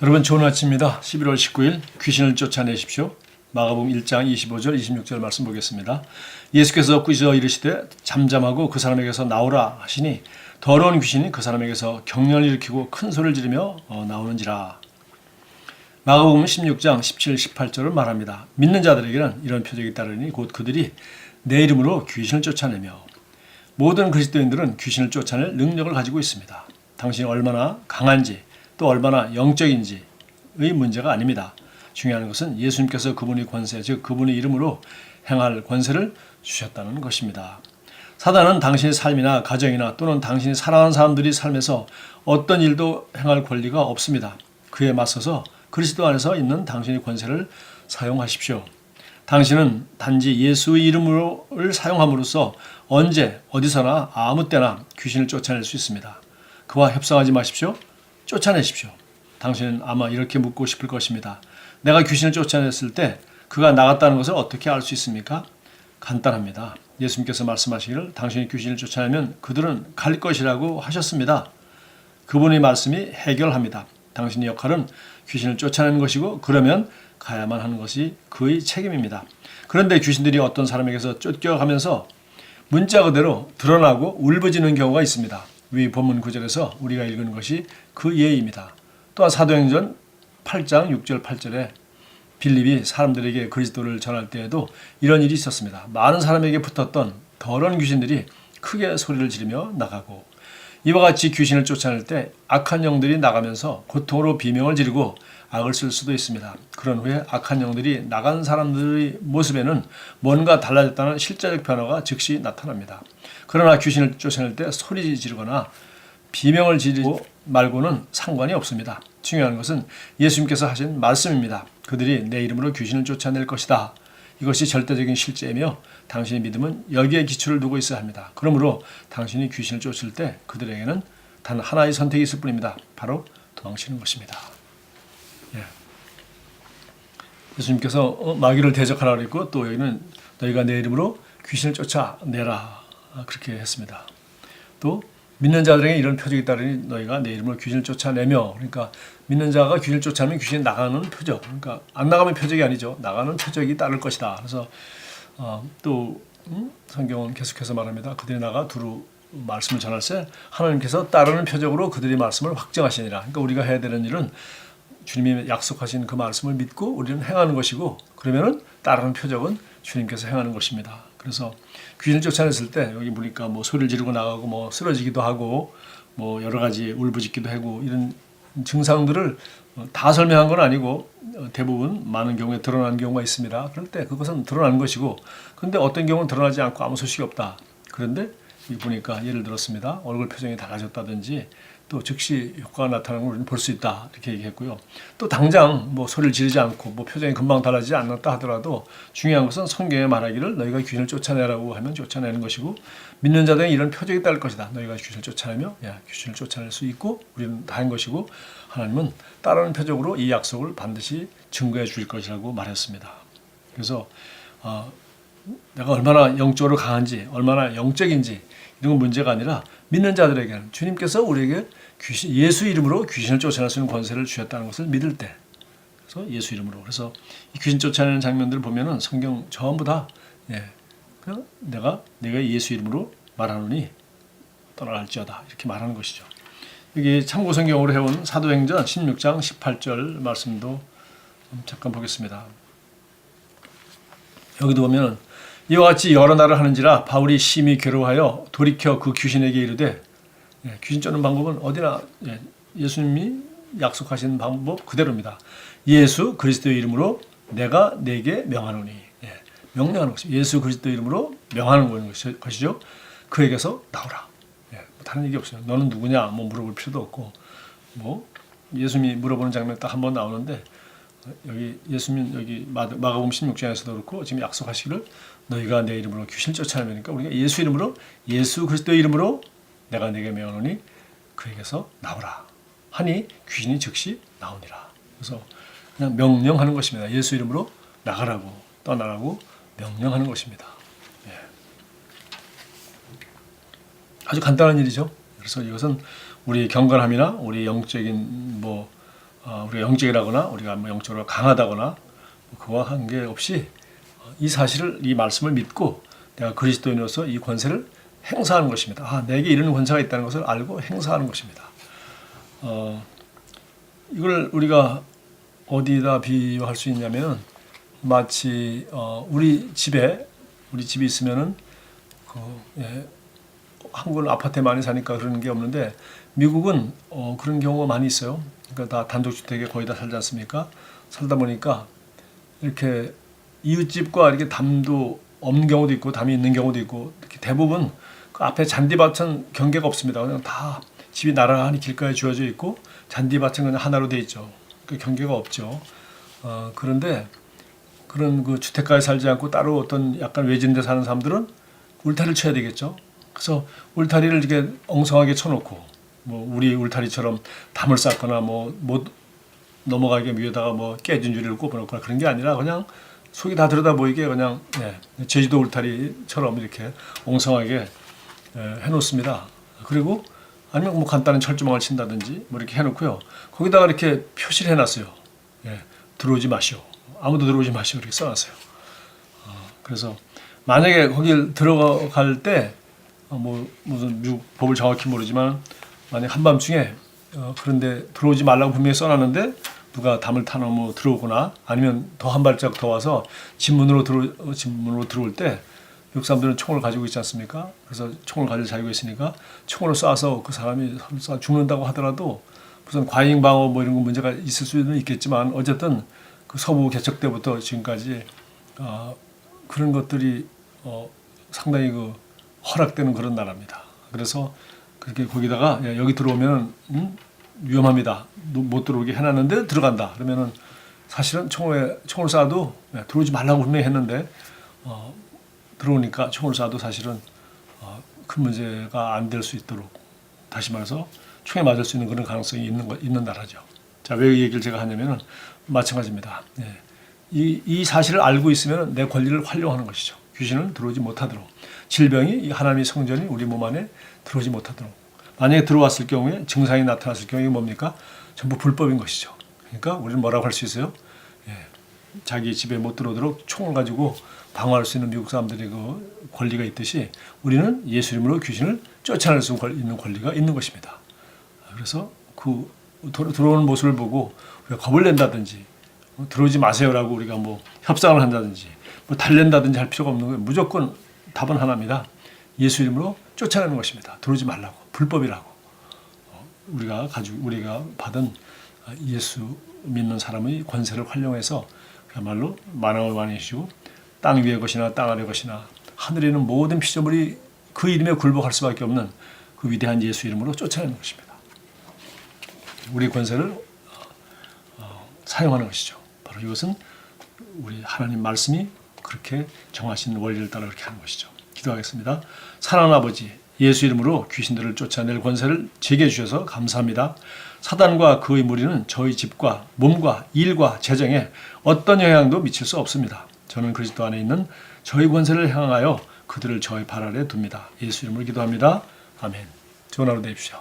여러분 좋은 아침입니다. 11월 19일 귀신을 쫓아내십시오. 마가복음 1장 25절 26절 말씀 보겠습니다. 예수께서 꾸짖어 이르시되 잠잠하고 그 사람에게서 나오라 하시니 더러운 귀신이 그 사람에게서 경련을 일으키고 큰 소리를 지르며 나오는지라. 마가복음 16장 17, 18절을 말합니다. 믿는 자들에게는 이런 표적이 따르니 곧 그들이 내 이름으로 귀신을 쫓아내며. 모든 그리스도인들은 귀신을 쫓아낼 능력을 가지고 있습니다. 당신이 얼마나 강한지 또 얼마나 영적인지의 문제가 아닙니다. 중요한 것은 예수님께서 그분의 권세, 즉 그분의 이름으로 행할 권세를 주셨다는 것입니다. 사단은 당신의 삶이나 가정이나 또는 당신이 사랑하는 사람들이 삶에서 어떤 일도 행할 권리가 없습니다. 그에 맞서서 그리스도 안에서 있는 당신의 권세를 사용하십시오. 당신은 단지 예수의 이름을 사용함으로써 언제 어디서나 아무 때나 귀신을 쫓아낼 수 있습니다. 그와 협상하지 마십시오. 쫓아내십시오. 당신은 아마 이렇게 묻고 싶을 것입니다. 내가 귀신을 쫓아냈을 때 그가 나갔다는 것을 어떻게 알 수 있습니까? 간단합니다. 예수님께서 말씀하시기를 당신이 귀신을 쫓아내면 그들은 갈 것이라고 하셨습니다. 그분의 말씀이 해결합니다. 당신의 역할은 귀신을 쫓아내는 것이고 그러면 가야만 하는 것이 그의 책임입니다. 그런데 귀신들이 어떤 사람에게서 쫓겨가면서 문자 그대로 드러나고 울부짖는 경우가 있습니다. 위 본문 구절에서 우리가 읽은 것이 그 예입니다. 또한 사도행전 8장 6절 8절에 빌립이 사람들에게 그리스도를 전할 때에도 이런 일이 있었습니다. 많은 사람에게 붙었던 더러운 귀신들이 크게 소리를 지르며 나가고, 이와 같이 귀신을 쫓아낼 때 악한 영들이 나가면서 고통으로 비명을 지르고 악을 쓸 수도 있습니다. 그런 후에 악한 영들이 나간 사람들의 모습에는 뭔가 달라졌다는 실제적 변화가 즉시 나타납니다. 그러나 귀신을 쫓아낼 때 소리 지르거나 비명을 지르고 말고는 상관이 없습니다. 중요한 것은 예수님께서 하신 말씀입니다. 그들이 내 이름으로 귀신을 쫓아낼 것이다. 이것이 절대적인 실제이며 당신의 믿음은 여기에 기초를 두고 있어야 합니다. 그러므로 당신이 귀신을 쫓을 때 그들에게는 단 하나의 선택이 있을 뿐입니다. 바로 도망치는 것입니다. 예수님께서 마귀를 대적하라 그랬고 또 여기는 너희가 내 이름으로 귀신을 쫓아내라 그렇게 했습니다. 또 믿는 자들에게 이런 표적이 따르니 너희가 내 이름으로 귀신을 쫓아내며, 그러니까 믿는 자가 귀신을 쫓아내면 귀신이 나가는 표적, 그러니까 안 나가면 표적이 아니죠. 나가는 표적이 따를 것이다. 그래서 또 성경은 계속해서 말합니다. 그들이 나가 두루 말씀을 전할세 하나님께서 따르는 표적으로 그들의 말씀을 확정하시니라. 그러니까 우리가 해야 되는 일은 주님이 약속하신 그 말씀을 믿고 우리는 행하는 것이고, 그러면은 따르는 표적은 주님께서 행하는 것입니다. 그래서 귀신을 쫓아냈을 때 여기 보니까 뭐 소리를 지르고 나가고 뭐 쓰러지기도 하고 뭐 여러 가지 울부짖기도 하고 이런 증상들을 다 설명한 건 아니고 대부분 많은 경우에 드러나는 경우가 있습니다. 그럴 때 그것은 드러나는 것이고, 그런데 어떤 경우는 드러나지 않고 아무 소식이 없다. 그런데 여기 보니까 예를 들었습니다. 얼굴 표정이 달라졌다든지 또 즉시 효과가 나타나는 걸 우리는 볼 수 있다 이렇게 얘기했고요. 또 당장 뭐 소리를 지르지 않고 뭐 표정이 금방 달라지지 않았다 하더라도 중요한 것은 성경에 말하기를 너희가 귀신을 쫓아내라고 하면 쫓아내는 것이고, 믿는 자들은 이런 표적이 따를 것이다. 너희가 귀신을 쫓아내며 귀신을 쫓아낼 수 있고 우리는 다 한 것이고, 하나님은 따르는 표적으로 이 약속을 반드시 증거해 줄 것이라고 말했습니다. 그래서 내가 얼마나 영적으로 강한지 얼마나 영적인지 이런 건 문제가 아니라 믿는 자들에게는 주님께서 우리에게 예수 이름으로 귀신을 쫓아낼 수 있는 권세를 주셨다는 것을 믿을 때, 그래서 예수 이름으로, 그래서 이 귀신 쫓아내는 장면들을 보면은 성경 전부 다 그냥 내가 예수 이름으로 말하노니 떠나갈지어다 이렇게 말하는 것이죠. 여기 참고 성경으로 해온 사도행전 16장 18절 말씀도 잠깐 보겠습니다. 여기도 보면은 이와 같이 여러 날을 하는지라 바울이 심히 괴로워하여 돌이켜 그 귀신에게 이르되, 귀신 쫓는 방법은 어디나 예수님이 약속하신 방법 그대로입니다. 예수 그리스도의 이름으로 내가 네게 명하노니, 명령하는 것이죠. 예수 그리스도의 이름으로 명하는 것이죠. 그에게서 나오라. 다른 얘기 없어요. 너는 누구냐 뭐 물어볼 필요도 없고, 뭐 예수님이 물어보는 장면 딱 한 번 나오는데, 여기 예수님 여기 마가복음 16장에서도 그렇고 지금 약속하시기를 너희가 내 이름으로 귀신을 쫓아내니까 우리가 예수 이름으로, 예수 그리스도의 이름으로 내가 네게 명하노니 그에게서 나오라 하니 귀신이 즉시 나오니라. 그래서 그냥 명령하는 것입니다. 예수 이름으로 나가라고, 떠나라고 명령하는 것입니다. 아주 간단한 일이죠. 그래서 이것은 우리 경건함이나 우리 영적인 우리가 영적이라거나 우리가 뭐 영적으로 강하다거나 그와 관계없이 이 사실을, 이 말씀을 믿고 내가 그리스도인으로서 이 권세를 행사하는 것입니다. 내게 이런 권세가 있다는 것을 알고 행사하는 것입니다. 이걸 우리가 어디다 비유할 수 있냐면 마치 우리 집이 있으면은 한국은 아파트에 많이 사니까 그런 게 없는데 미국은 그런 경우가 많이 있어요. 그러니까 다 단독주택에 거의 다 살지 않습니까? 살다 보니까 이렇게 이웃집과 이렇게 담도 없는 경우도 있고 담이 있는 경우도 있고, 이렇게 대부분 그 앞에 잔디밭은 경계가 없습니다. 그냥 다 집이 나란히 길가에 주어져 있고 잔디밭은 그냥 하나로 돼 있죠. 그 경계가 없죠. 그런데 그런 그 주택가에 살지 않고 따로 어떤 약간 외진 데 사는 사람들은 울타리를 쳐야 되겠죠. 그래서 울타리를 이렇게 엉성하게 쳐놓고, 뭐 우리 울타리처럼 담을 쌓거나 못 넘어가게 위에다가 뭐 깨진 줄을 꼽아놓거나 그런 게 아니라 그냥 속이 다 들여다 보이게 그냥 제주도 울타리처럼 이렇게 엉성하게 해놓습니다. 그리고 아니면 뭐 간단한 철조망을 친다든지 뭐 이렇게 해놓고요. 거기다가 이렇게 표시를 해놨어요. 들어오지 마시오. 아무도 들어오지 마시오. 이렇게 써놨어요. 그래서 만약에 거길 들어갈 때 뭐 무슨 미국 법을 정확히 모르지만 만약 한밤중에 그런데 들어오지 말라고 분명히 써놨는데 누가 담을 타놓으면 들어오거나 아니면 더 한 발짝 더 와서 집 문으로 들어올 때 미국 사람들은 총을 가지고 있지 않습니까? 그래서 총을 가질 자유가 있으니까 총으로 쏴서 그 사람이 죽는다고 하더라도 무슨 과잉 방어 뭐 이런 거 문제가 있을 수는 있겠지만 어쨌든 그 서부 개척 때부터 지금까지 그런 것들이 상당히 그 허락되는 그런 나라입니다. 그래서 그렇게 거기다가 여기 들어오면 위험합니다. 못 들어오게 해놨는데 들어간다. 그러면은 사실은 총을 쏴도 들어오지 말라고 분명히 했는데 들어오니까 총을 쏴도 사실은 큰 문제가 안 될 수 있도록, 다시 말해서 총에 맞을 수 있는 그런 가능성이 있는 나라죠. 자, 왜 이 얘기를 제가 하냐면은 마찬가지입니다. 이 사실을 알고 있으면 내 권리를 활용하는 것이죠. 귀신은 들어오지 못하도록, 질병이 이 하나님의 성전이 우리 몸 안에 들어오지 못하도록. 만약에 들어왔을 경우에 증상이 나타났을 경우에 뭡니까? 전부 불법인 것이죠. 그러니까 우리는 뭐라고 할 수 있어요? 자기 집에 못 들어오도록 총을 가지고 방어할 수 있는 미국 사람들의 그 권리가 있듯이 우리는 예수 이름으로 귀신을 쫓아낼 수 있는 권리가 있는 것입니다. 그래서 그 들어오는 모습을 보고 우리가 겁을 낸다든지 들어오지 마세요라고 우리가 뭐 협상을 한다든지 뭐 달랜다든지 할 필요가 없는 거예요. 무조건 답은 하나입니다. 예수 이름으로 쫓아내는 것입니다. 들어오지 말라고, 불법이라고. 우리가 받은 예수 믿는 사람의 권세를 활용해서 그야말로 만왕의 왕이시고 땅 위의 것이나 땅 아래 것이나 하늘에 있는 모든 피조물이 그 이름에 굴복할 수밖에 없는 그 위대한 예수 이름으로 쫓아내는 것입니다. 우리 권세를 사용하는 것이죠. 바로 이것은 우리 하나님 말씀이 그렇게 정하신 원리를 따라 그렇게 하는 것이죠. 기도하겠습니다. 사랑하는 아버지, 예수 이름으로 귀신들을 쫓아낼 권세를 제게 주셔서 감사합니다. 사단과 그의 무리는 저희 집과 몸과 일과 재정에 어떤 영향도 미칠 수 없습니다. 저는 그리스도 안에 있는 저희 권세를 향하여 그들을 저희 발 아래 둡니다. 예수 이름으로 기도합니다. 아멘. 좋은 하루 되십시오.